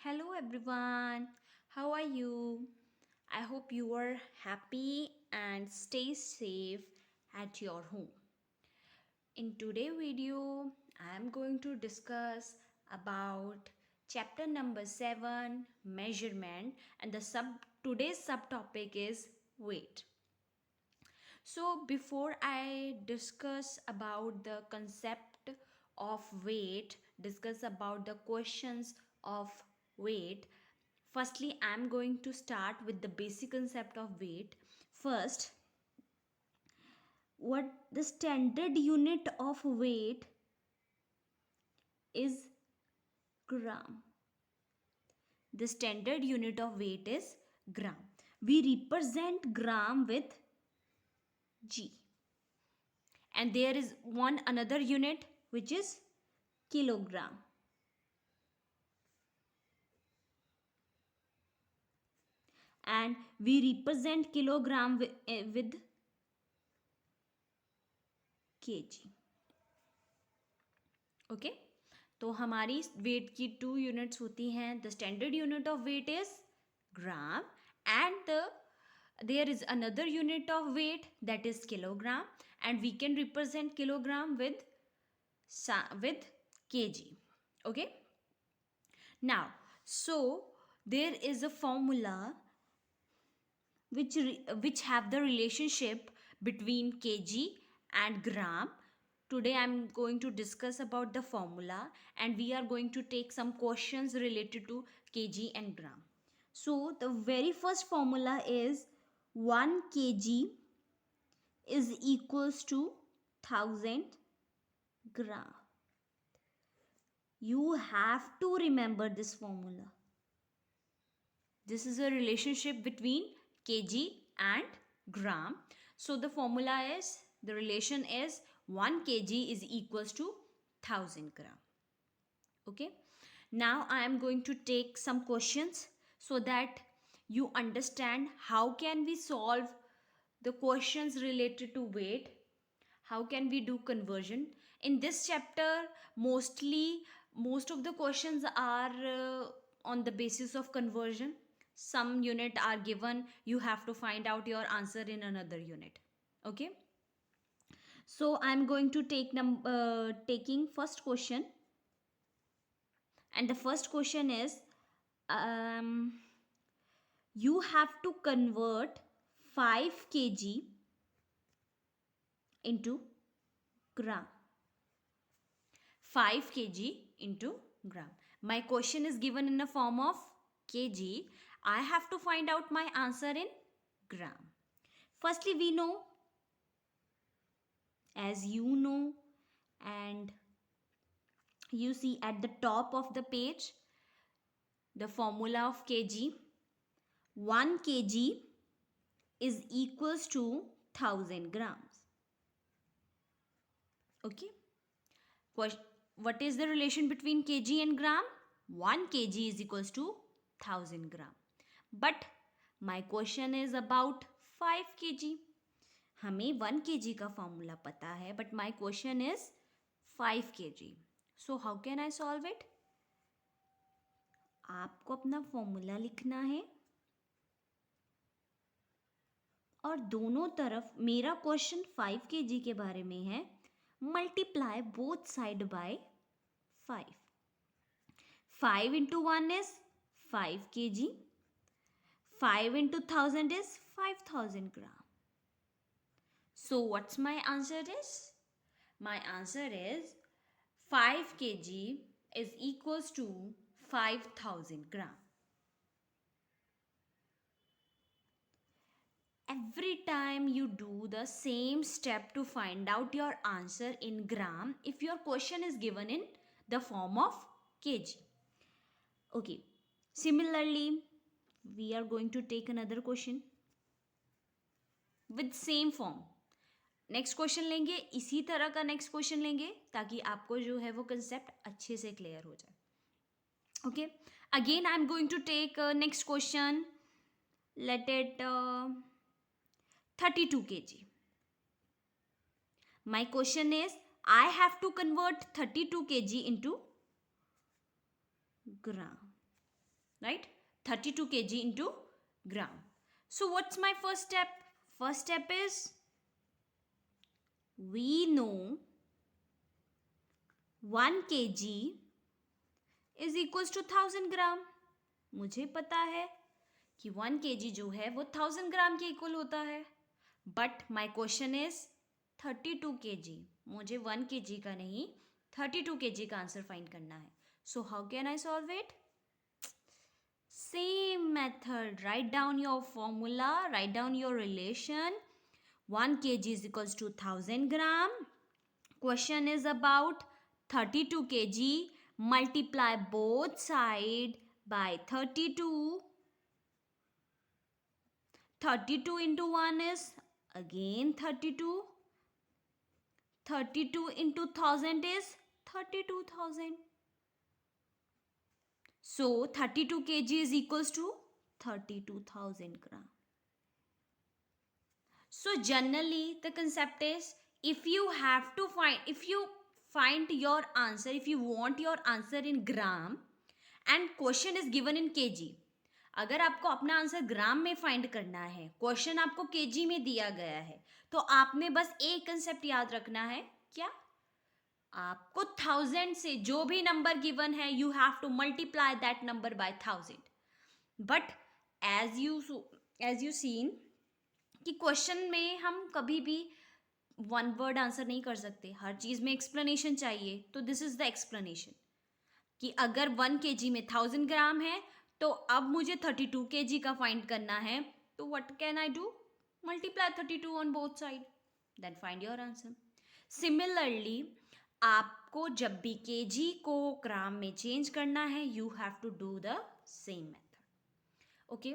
Hello everyone, how are you? I hope you are happy and stay safe at your home. In today's video, I am going to discuss about chapter number 7 measurement and today's subtopic is weight. So before I discuss about the concept of weight, discuss about the questions of weight, firstly I'm going to start with the basic concept of weight. First, what the standard unit of weight is gram. The standard unit of weight is gram. We represent gram with G. And there is one another unit which is kilogram. And we represent kilogram with kg. Okay तो हमारी weight की 2 units होती हैं. The standard unit of weight is gram and there is another unit of weight that is kilogram, and we can represent kilogram with kg. Okay, now so there is a formula which have the relationship between kg and gram. Today I'm going to discuss about the formula, and we are going to take some questions related to kg and gram. So the very first formula is 1 kg is equals to 1000 gram. You have to remember this formula. This is a relationship between kg and gram. So the formula is, the relation is 1 kg is equals to 1000 gram. Okay, now I am going to take some questions so that you understand how can we solve the questions related to weight, how can we do conversion. In this chapter, most of the questions are on the basis of conversion. Some unit are given, you have to find out your answer in another unit. Okay, so I'm going to taking first question, and the first question is, you have to convert 5 kg into gram. 5 kg into gram. My question is given in the form of kg. I have to find out my answer in gram. Firstly, we know, as you know, and you see at the top of the page, the formula of kg. 1 kg is equals to 1000 grams. Okay. What is the relation between kg and gram? 1 kg is equals to 1000 gram. But my question is about 5 kg. हमें 1 kg का formula पता है, but my question is 5 kg. So how can I solve it? आपको अपना formula लिखना है और दोनों तरफ, मेरा क्वेश्चन 5 kg के बारे में है, multiply both side by 5. 5 into 1 is 5 kg. 5 into 1000 is 5000 gram. So what's my answer is? My answer is 5 kg is equals to 5000 gram. Every time you do the same step to find out your answer in gram if your question is given in the form of kg. Okay, similarly we are going to take another question with same form. Next question लेंगे, इसी तरह का next question लेंगे ताकि आपको जो है वो कंसेप्ट अच्छे से क्लियर हो जाए. Okay, again I am going to take next question. Let it 32 kg. My question is, I have to convert 32 kg into gram. right? 32 kg into gram. So what's my first step? First step is, we know 1 kg is equals to 1000 ग्राम. मुझे पता है कि 1 kg जो है वो 1000 ग्राम के equal होता है. But my question is 32 kg. मुझे 1 kg का नहीं 32 kg का आंसर फाइंड करना है. So how can I solve it? Same method. Write down your formula, write down your relation. 1 kg is equals to 1000 gram. Question is about 32 kg. Multiply both side by 32. 32 into 1 is again 32. 32 into 1000 is 32,000. So 32 kg is equals to 32,000 gram. So generally the concept is, if you find your answer, if you want your answer in gram and question is given in kg, अगर आपको अपना answer ग्राम में find करना है, question आपको KG में दिया गया है, तो आपने बस एक कंसेप्ट याद रखना है. क्या? आपको 1000 से जो भी नंबर गिवन है, you have to multiply that number by 1000. But as you seen कि क्वेश्चन में हम कभी भी वन वर्ड आंसर नहीं कर सकते, हर चीज़ में एक्सप्लेनेशन चाहिए. तो दिस इज द एक्सप्लेनेशन कि अगर 1 kg में 1000 ग्राम है, तो अब मुझे 32 kg का फाइंड करना है. तो what can I do? Multiply 32 on both side, then find your answer. Similarly आपको जब भी kg को ग्राम में चेंज करना है, you have to do the same method. Okay,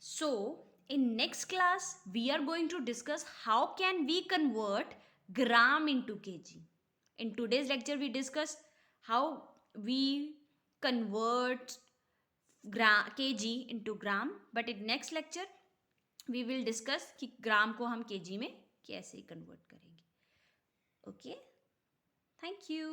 so in next class we are going to discuss how can we convert gram into kg. In today's lecture we discuss how we convert kg into gram, but in next lecture we will discuss कि ग्राम को हम kg में कैसे convert करेंगे. Okay, thank you.